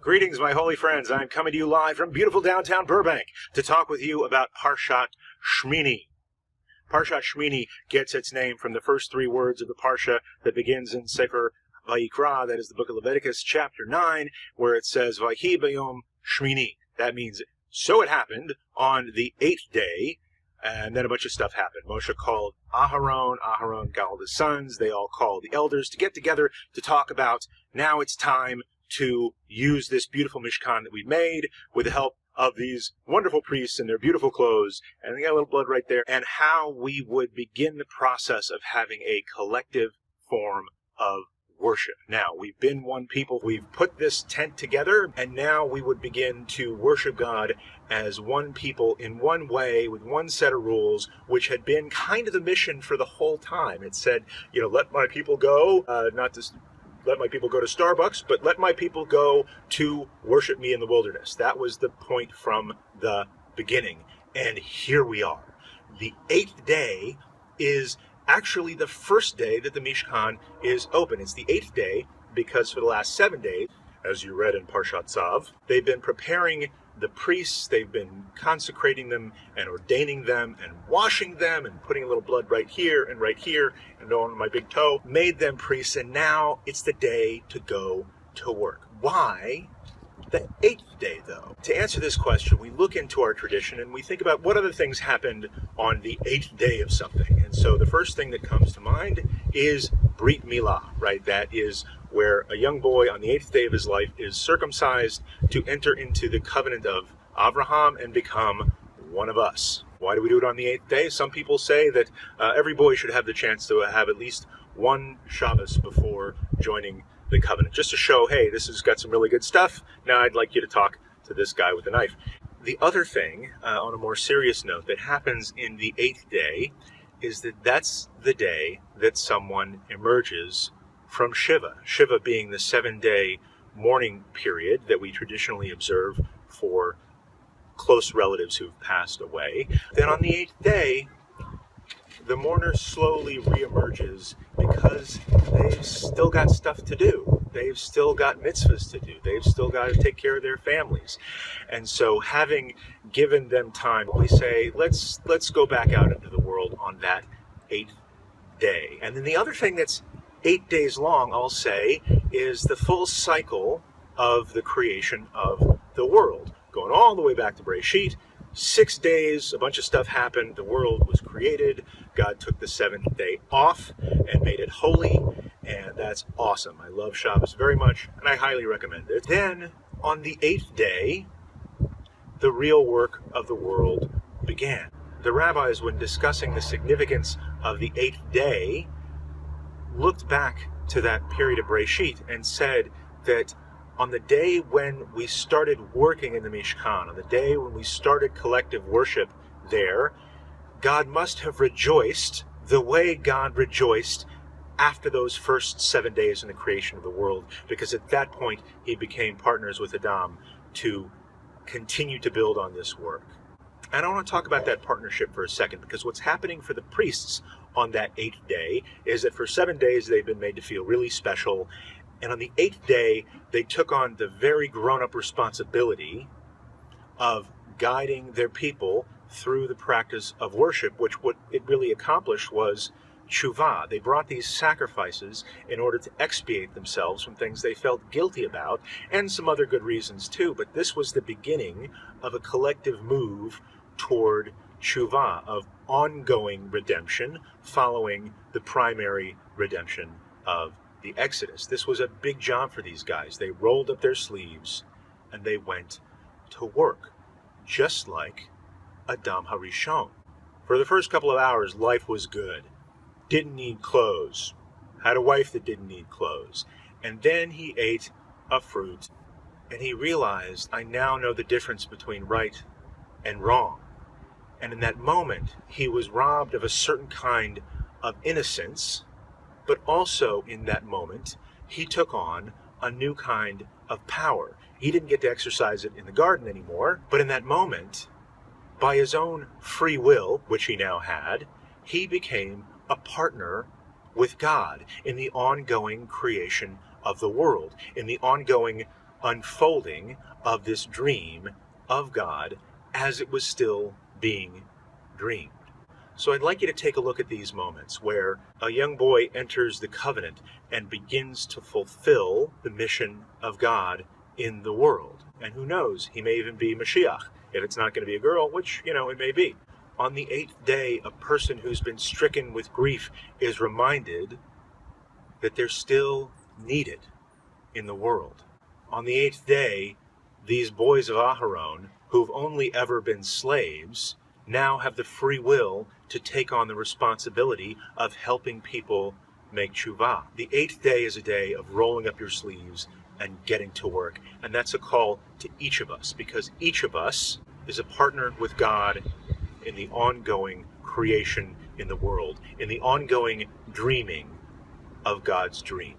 Greetings, my holy friends. I'm coming to you live from beautiful downtown Burbank to talk with you about Parashat Shemini. Parashat Shemini gets its name from the first three words of the Parsha that begins in Sefer Vayikra, that is the book of Leviticus, chapter 9, where it says, Vayhi Bayom Shemini. That means, so it happened on the 8th day, and then a bunch of stuff happened. Moshe called Aharon called his sons, they all called the elders to get together to talk about, now it's time to use this beautiful Mishkan that we made with the help of these wonderful priests in their beautiful clothes, and they got a little blood right there, and how we would begin the process of having a collective form of worship. Now, we've been one people, we've put this tent together, and now we would begin to worship God as one people in one way with one set of rules, which had been kind of the mission for the whole time. It said, let my people go, not to let my people go to Starbucks, but let my people go to worship me in the wilderness. That was the point from the beginning. And here we are. The 8th day is actually the first day that the Mishkan is open. It's the 8th day because for the last 7 days, as you read in Parashat Tzav, they've been preparing the priests, they've been consecrating them and ordaining them and washing them and putting a little blood right here and on my big toe, made them priests, and now it's the day to go to work. Why the 8th day, though? To answer this question, we look into our tradition and we think about what other things happened on the 8th day of something. And so the first thing that comes to mind is Brit Milah, right? That is where a young boy on the 8th day of his life is circumcised to enter into the covenant of Abraham and become one of us. Why do we do it on the 8th day? Some people say that every boy should have the chance to have at least one Shabbos before joining the covenant, just to show, hey, this has got some really good stuff. Now I'd like you to talk to this guy with the knife. The other thing, on a more serious note, that happens in the 8th day is that that's the day that someone emerges from Shiva. Shiva being the 7-day mourning period that we traditionally observe for close relatives who've passed away. Then on the 8th day, the mourner slowly reemerges because they've still got stuff to do. They've still got mitzvahs to do. They've still got to take care of their families. And so having given them time, we say, let's go back out into the world on that 8th day. And then the other thing that's 8 days long, I'll say, is the full cycle of the creation of the world. Going all the way back to Bereshit, 6 days, a bunch of stuff happened, the world was created, God took the 7th day off and made it holy, and that's awesome. I love Shabbos very much, and I highly recommend it. Then, on the 8th day, the real work of the world began. The rabbis, when discussing the significance of the 8th day, looked back to that period of Bereshit and said that on the day when we started working in the Mishkan, on the day when we started collective worship there, God must have rejoiced the way God rejoiced after those first 7 days in the creation of the world, because at that point he became partners with Adam to continue to build on this work. And I want to talk about that partnership for a second, because what's happening for the priests on that 8th day is that for 7 days they've been made to feel really special, and on the 8th day they took on the very grown-up responsibility of guiding their people through the practice of worship, which what it really accomplished was tshuva. They brought these sacrifices in order to expiate themselves from things they felt guilty about, and some other good reasons too, but this was the beginning of a collective move toward tshuva, of ongoing redemption following the primary redemption of the Exodus. This was a big job for these guys. They rolled up their sleeves and they went to work, just like Adam HaRishon. For the first couple of hours, life was good. Didn't need clothes. Had a wife that didn't need clothes. And then he ate a fruit and he realized, I now know the difference between right and wrong. And in that moment, he was robbed of a certain kind of innocence, but also in that moment, he took on a new kind of power. He didn't get to exercise it in the garden anymore, but in that moment, by his own free will, which he now had, he became a partner with God in the ongoing creation of the world, in the ongoing unfolding of this dream of God as it was still being dreamed. So I'd like you to take a look at these moments where a young boy enters the covenant and begins to fulfill the mission of God in the world. And who knows, he may even be Mashiach, if it's not going to be a girl, which, it may be. On the 8th day, a person who's been stricken with grief is reminded that they're still needed in the world. On the 8th day, these boys of Aharon, who've only ever been slaves, now have the free will to take on the responsibility of helping people make tshuva. The 8th day is a day of rolling up your sleeves and getting to work. And that's a call to each of us, because each of us is a partner with God in the ongoing creation in the world, in the ongoing dreaming of God's dream.